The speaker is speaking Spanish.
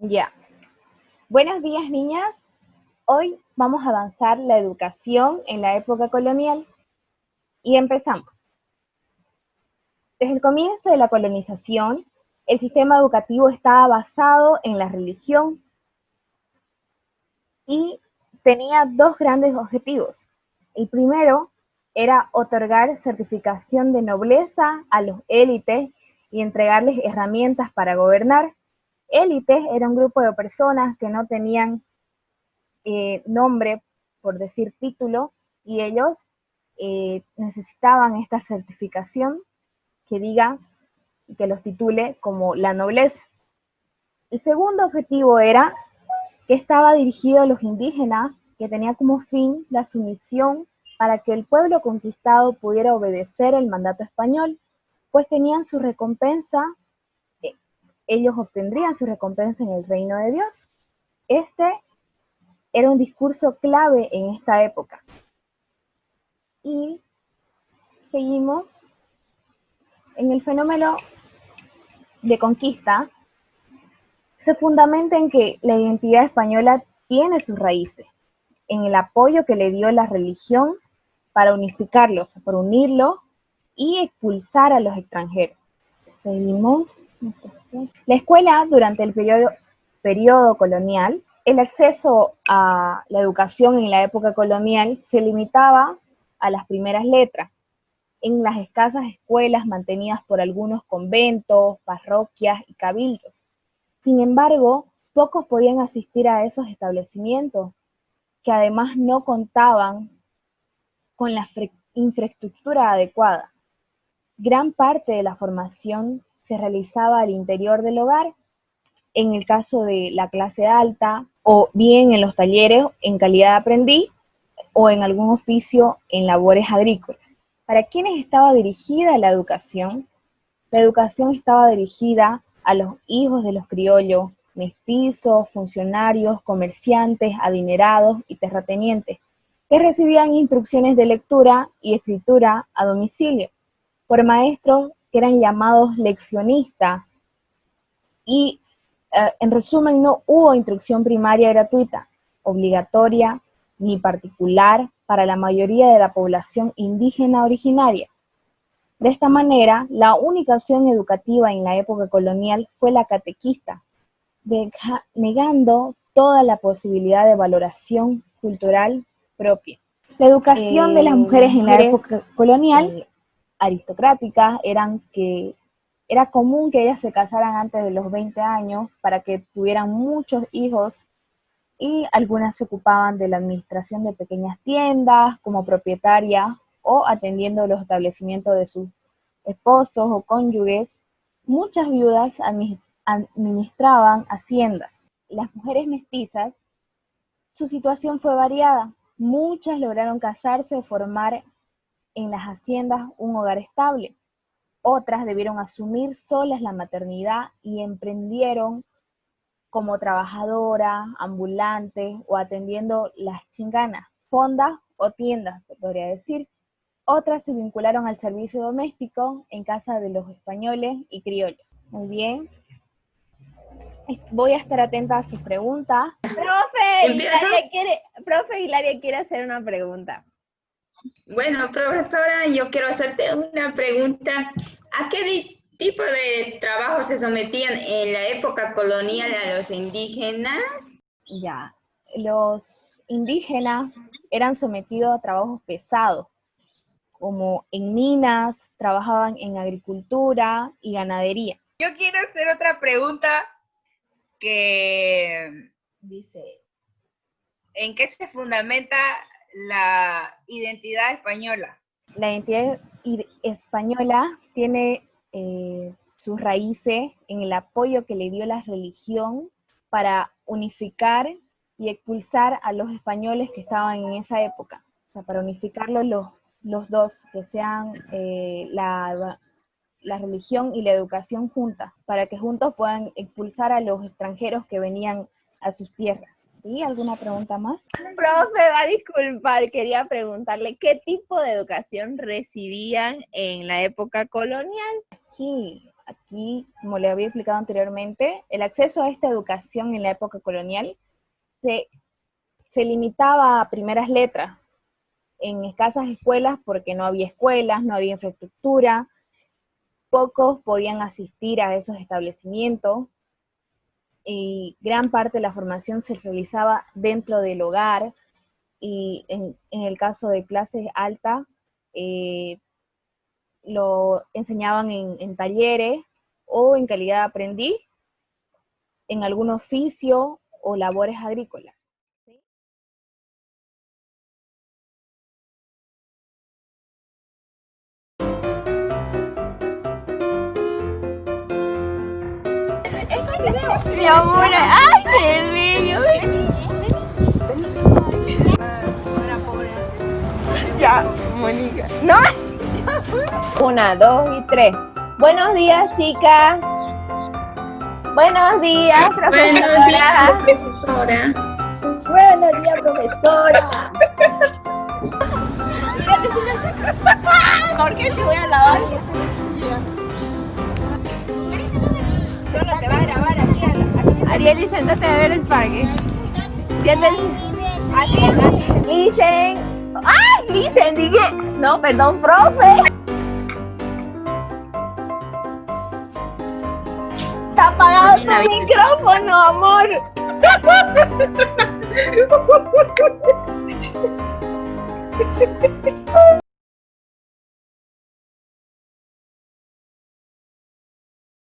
Ya. Buenos días, niñas. Hoy vamos a avanzar la educación en la época colonial y empezamos. Desde el comienzo de la colonización, el sistema educativo estaba basado en la religión y tenía dos grandes objetivos. El primero era otorgar certificación de nobleza a los élites y entregarles herramientas para gobernar. Élites era un grupo de personas que no tenían nombre, por decir título, y ellos necesitaban esta certificación que diga, que los titule como la nobleza. El segundo objetivo era que estaba dirigido a los indígenas, que tenía como fin la sumisión para que el pueblo conquistado pudiera obedecer el mandato español, pues tenían su recompensa, ellos obtendrían su recompensa en el reino de Dios. Este era un discurso clave en esta época. Y seguimos en el fenómeno de conquista. Se fundamenta en que la identidad española tiene sus raíces en el apoyo que le dio la religión para unificarlos, para unirlos y expulsar a los extranjeros. Seguimos. La escuela, durante el periodo colonial, el acceso a la educación en la época colonial se limitaba a las primeras letras, en las escasas escuelas mantenidas por algunos conventos, parroquias y cabildos. Sin embargo, pocos podían asistir a esos establecimientos, que además no contaban con la infraestructura adecuada. Gran parte de la formación se realizaba al interior del hogar, en el caso de la clase alta, o bien en los talleres en calidad de aprendiz, o en algún oficio en labores agrícolas. ¿Para quiénes estaba dirigida la educación? La educación estaba dirigida a los hijos de los criollos, mestizos, funcionarios, comerciantes, adinerados y terratenientes, que recibían instrucciones de lectura y escritura a domicilio, por maestros que eran llamados leccionistas, y en resumen no hubo instrucción primaria gratuita, obligatoria ni particular para la mayoría de la población indígena originaria. De esta manera, la única opción educativa en la época colonial fue la catequista, negando toda la posibilidad de valoración cultural propia. La educación de las mujeres en la época colonial, aristocráticas, era común que ellas se casaran antes de los 20 años para que tuvieran muchos hijos, y algunas se ocupaban de la administración de pequeñas tiendas como propietarias o atendiendo los establecimientos de sus esposos o cónyuges. Muchas viudas administraban haciendas. Las mujeres mestizas, su situación fue variada. Muchas lograron casarse o formar en las haciendas un hogar estable. Otras debieron asumir solas la maternidad y emprendieron como trabajadoras, ambulantes o atendiendo las chinganas, fondas o tiendas, se podría decir. Otras se vincularon al servicio doméstico en casa de los españoles y criollos. Muy bien. Voy a estar atenta a sus preguntas. Profe Hilaria quiere hacer una pregunta. Bueno, profesora, yo quiero hacerte una pregunta. ¿A qué tipo de trabajo se sometían en la época colonial a los indígenas? Ya, los indígenas eran sometidos a trabajos pesados, como en minas, trabajaban en agricultura y ganadería. Yo quiero hacer otra pregunta que dice, ¿en qué se fundamenta la identidad española? La identidad española tiene sus raíces en el apoyo que le dio la religión para unificar y expulsar a los españoles que estaban en esa época. O sea, para unificarlos los dos, que sean la religión y la educación juntas, para que juntos puedan expulsar a los extranjeros que venían a sus tierras. ¿Sí? ¿Alguna pregunta más? Profe, va a disculpar, quería preguntarle ¿qué tipo de educación recibían en la época colonial? Aquí aquí, como le había explicado anteriormente, el acceso a esta educación en la época colonial se limitaba a primeras letras, en escasas escuelas porque no había escuelas, no había infraestructura, pocos podían asistir a esos establecimientos y gran parte de la formación se realizaba dentro del hogar y en el caso de clases altas lo enseñaban en talleres o en calidad de aprendiz en algún oficio o labores agrícolas. Mi amor, ay, qué bello. Ya, Mónica. No. 1, 2 y 3. Buenos días, chicas. Buenos días, profesora. Buenos días, profesora. Buenos días, profesora. ¿Por qué se voy a lavar? Solo te va a grabar aquí. Arieli, siéntate a ver el parque. Siéntense. Así. Listen. ¡Ay, listen! Dije. No, perdón, profe. Está apagado tu micrófono, amor.